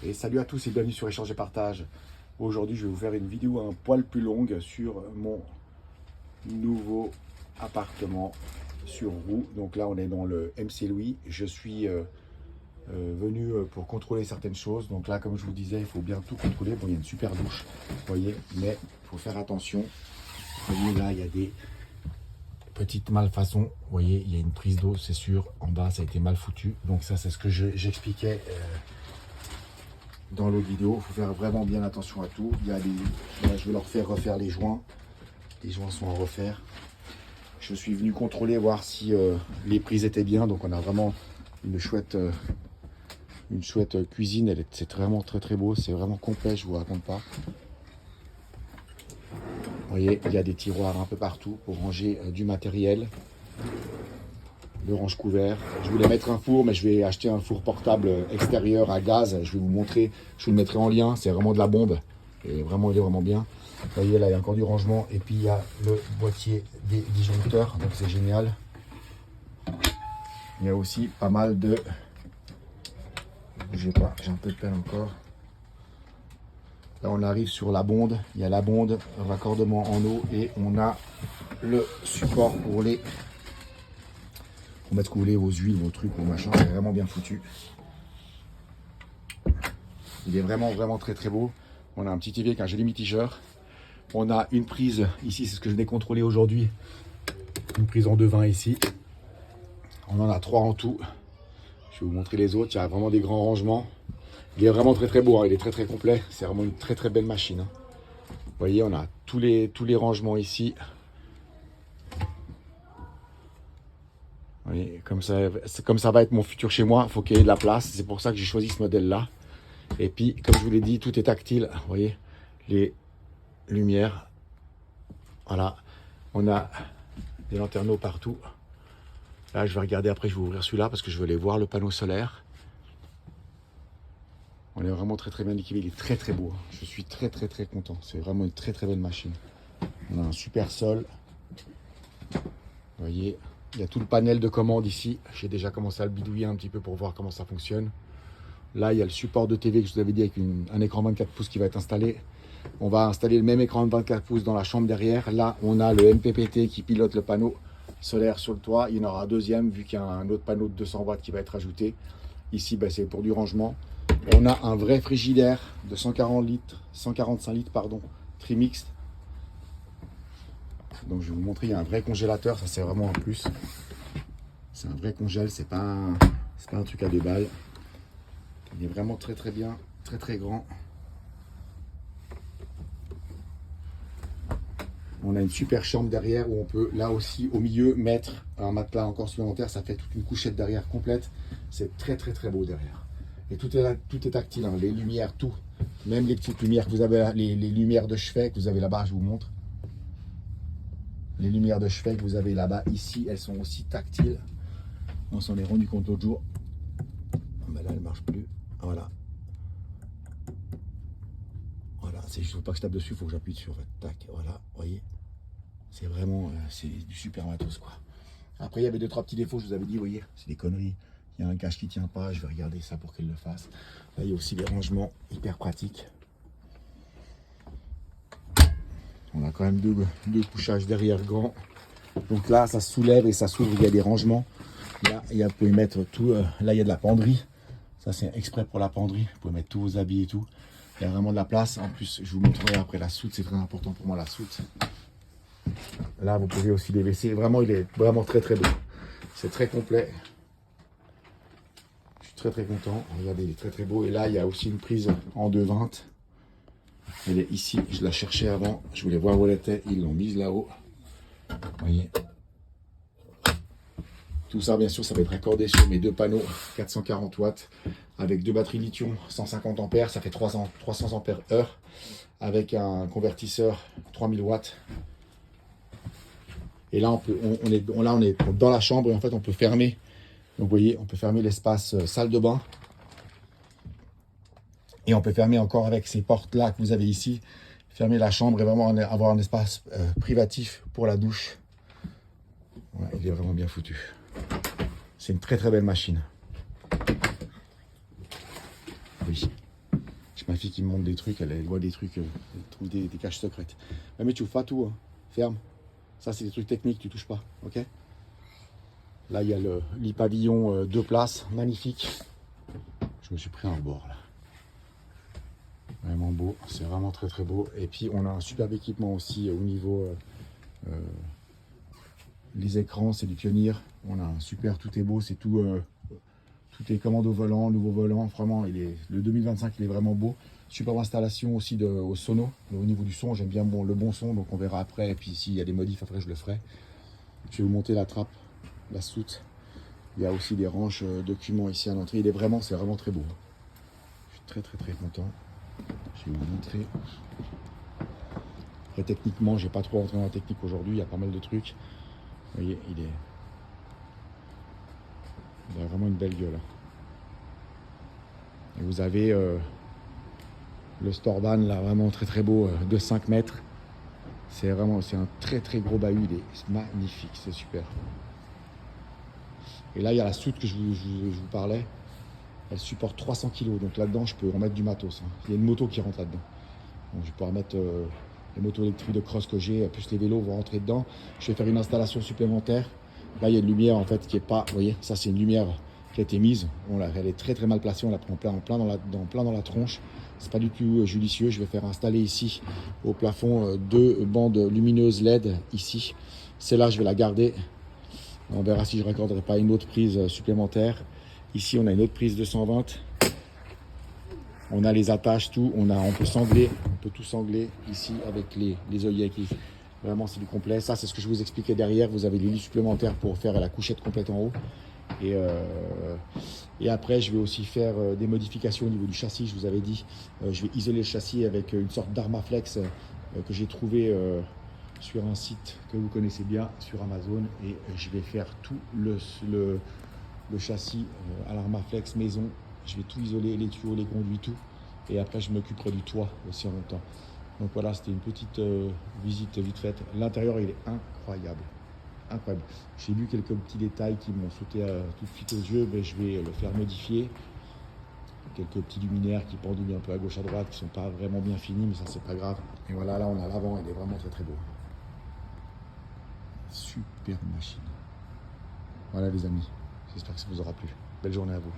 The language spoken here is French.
Et salut à tous et bienvenue sur Échange et Partage. Aujourd'hui, je vais vous faire une vidéo un poil plus longue sur mon nouveau appartement sur Roux. Donc là, on est dans le MC Louis. Je suis venu pour contrôler certaines choses. Donc là, comme je vous disais, il faut bien tout contrôler. Bon, il y a une super douche, vous voyez, mais il faut faire attention. Vous voyez, là, il y a des petites malfaçons. Vous voyez, il y a une prise d'eau, c'est sûr. En bas, ça a été mal foutu. Donc ça, c'est ce que j'expliquais dans l'autre vidéo. Il faut faire vraiment bien attention à tout. Il y a des, là, je vais leur faire refaire les joints. Les joints sont à refaire. Je suis venu contrôler, voir si les prises étaient bien. Donc on a vraiment une chouette cuisine. C'est vraiment très beau. C'est vraiment complet, je vous raconte pas. Vous voyez, il y a des tiroirs un peu partout pour ranger du matériel. Le range-couvert. Je voulais mettre un four, mais je vais acheter un four portable extérieur à gaz. Je vais vous montrer, je vous le mettrai en lien. C'est vraiment de la bombe. Et vraiment, il est vraiment bien. Vous voyez, là, il y a encore du rangement. Et puis, il y a le boîtier des disjoncteurs. Donc, c'est génial. Il y a aussi pas mal de... Bougez pas, j'ai un peu de peine encore. Là, on arrive sur la bonde. Il y a la bonde, raccordement en eau. Et on a le support pour les... Pour mettre ce que vous voulez, vos huiles, vos trucs, vos machins. C'est vraiment bien foutu. Il est vraiment très beau. On a un petit évier avec un joli mitigeur. On a une prise ici, c'est ce que je vais contrôler aujourd'hui. Une prise en 220 ici. On en a 3 en tout. Je vais vous montrer les autres. Il y a vraiment des grands rangements. Il est vraiment très beau. Hein. Il est très complet. C'est vraiment une très belle machine. Hein. Vous voyez, on a tous les rangements ici. Vous voyez, comme ça va être mon futur chez moi. Il faut qu'il y ait de la place. C'est pour ça que j'ai choisi ce modèle-là. Et puis, comme je vous l'ai dit, tout est tactile. Vous voyez, les lumières. Voilà. On a des lanterneaux partout. Là, je vais regarder après, je vais ouvrir celui-là parce que je veux aller voir le panneau solaire. On est vraiment très bien équipé. Il est très beau. Je suis très content. C'est vraiment une très belle machine. On a un super sol. Vous voyez, il y a tout le panel de commande ici. J'ai déjà commencé à le bidouiller un petit peu pour voir comment ça fonctionne. Là, il y a le support de TV que je vous avais dit avec un écran 24 pouces qui va être installé. On va installer le même écran de 24 pouces dans la chambre derrière. Là, on a le MPPT qui pilote le panneau solaire sur le toit. Il y en aura un deuxième vu qu'il y a un autre panneau de 200 watts qui va être ajouté. Ici, c'est pour du rangement. On a un vrai frigidaire de 145 litres, pardon, trimixte. Donc, je vais vous montrer, il y a un vrai congélateur. Ça, c'est vraiment un plus. C'est un vrai congèle, c'est pas un truc à 2 balles. Il est vraiment très bien, très grand. On a une super chambre derrière où on peut, là aussi, au milieu, mettre un matelas encore supplémentaire. Ça fait toute une couchette derrière complète. C'est très beau derrière. Et tout est tactile, hein. Les lumières, tout. Même les petites lumières que vous avez, les lumières de chevet que vous avez là-bas, je vous montre. Les lumières de chevet que vous avez là-bas, ici, elles sont aussi tactiles. On s'en est rendu compte l'autre jour. Ben là, elle ne marche plus. Voilà. Voilà, c'est juste pas que je tape dessus, il faut que j'appuie dessus. En fait. Tac, voilà, vous voyez. C'est vraiment, c'est du super matos, quoi. Après, il y avait 2-3 petits défauts, je vous avais dit, vous voyez, c'est des conneries. Il y a un cache qui tient pas, je vais regarder ça pour qu'elle le fasse. Là, il y a aussi des rangements hyper pratiques. On a quand même deux couchages derrière grands. Donc là, ça se soulève et ça s'ouvre, il y a des rangements. Là, vous pouvez mettre tout, là, il y a de la penderie. Ça, c'est exprès pour la penderie. Vous pouvez mettre tous vos habits et tout. Il y a vraiment de la place. En plus, je vous montrerai après la soute. C'est très important pour moi, la soute. Là, vous pouvez aussi les WC. Vraiment, il est vraiment très beau. C'est très complet. Je suis très content. Regardez, il est très beau. Et là, il y a aussi une prise en 220. Elle est ici. Je la cherchais avant. Je voulais voir où elle était. Ils l'ont mise là-haut. Vous voyez. Tout ça, bien sûr, ça va être raccordé sur mes 2 panneaux 440 watts avec 2 batteries lithium 150 ampères. Ça fait 300 ampères heure avec un convertisseur 3000 watts. Et là, on est dans la chambre et en fait, on peut fermer. Donc, vous voyez, on peut fermer l'espace salle de bain. Et on peut fermer encore avec ces portes-là que vous avez ici. Fermer la chambre et vraiment avoir un espace privatif pour la douche. Ouais, il est vraiment bien foutu. C'est une très belle machine. Oui. ma fille qui me montre des trucs, elle voit des trucs, elle trouve des caches secrètes. Mais tu ouvres pas tout, hein. Ferme. Ça, c'est des trucs techniques, tu touches pas, ok? Là, il y a le lit pavillon 2 places, magnifique. Je me suis pris un bord, là. Vraiment beau, c'est vraiment très très beau. Et puis, on a un superbe équipement aussi au niveau... les écrans, c'est du Pioneer. On a un super, tout est beau, c'est tout... tout est commande au volant, nouveau volant. Vraiment, le 2025, il est vraiment beau. Superbe installation aussi au sono. Au niveau du son, j'aime bien le bon son, donc on verra après. Et puis s'il y a des modifs, après je le ferai. Je vais vous monter la trappe, la soute. Il y a aussi des ranges documents ici à l'entrée. C'est vraiment très beau. Je suis très très très content. Je vais vous montrer. Après, techniquement, j'ai pas trop rentré dans la technique aujourd'hui. Il y a pas mal de trucs. Vous voyez, il a vraiment une belle gueule. Et vous avez le Storban là, vraiment très très beau, de 5 mètres. C'est un très très gros bahut, il est magnifique, c'est super. Et là, il y a la soute que je vous parlais. Elle supporte 300 kg, donc là-dedans, je peux en mettre du matos. Hein. Il y a une moto qui rentre là-dedans. Donc, je vais pouvoir mettre les motos électriques de cross que j'ai, plus les vélos vont rentrer dedans. Je vais faire une installation supplémentaire. Là, il y a une lumière en fait qui est pas, vous voyez, ça c'est une lumière qui a été mise. Elle est très très mal placée, on la prend plein dans la tronche. C'est pas du tout judicieux. Je vais faire installer ici au plafond 2 bandes lumineuses LED ici. Celle-là, je vais la garder. On verra si je ne raccorderai pas une autre prise supplémentaire. Ici, on a une autre prise 220. On a les attaches, tout. On peut sangler, on peut tout sangler ici avec les œillets qui. Vraiment, c'est du complet. Ça, c'est ce que je vous expliquais derrière. Vous avez les lits supplémentaires pour faire la couchette complète en haut. Et après, je vais aussi faire des modifications au niveau du châssis. Je vous avais dit, je vais isoler le châssis avec une sorte d'Armaflex que j'ai trouvé sur un site que vous connaissez bien, sur Amazon. Et je vais faire tout le châssis à l'Armaflex maison. Je vais tout isoler, les tuyaux, les conduits, tout. Et après, je m'occuperai du toit aussi en même temps. Donc voilà, c'était une petite visite vite faite. L'intérieur, il est incroyable. Incroyable. J'ai vu quelques petits détails qui m'ont sauté tout de suite aux yeux, mais je vais le faire modifier. Quelques petits luminaires qui pendouillent un peu à gauche à droite, qui ne sont pas vraiment bien finis, mais ça c'est pas grave. Et voilà, là on a l'avant, il est vraiment très très beau. Super machine. Voilà les amis, j'espère que ça vous aura plu. Belle journée à vous.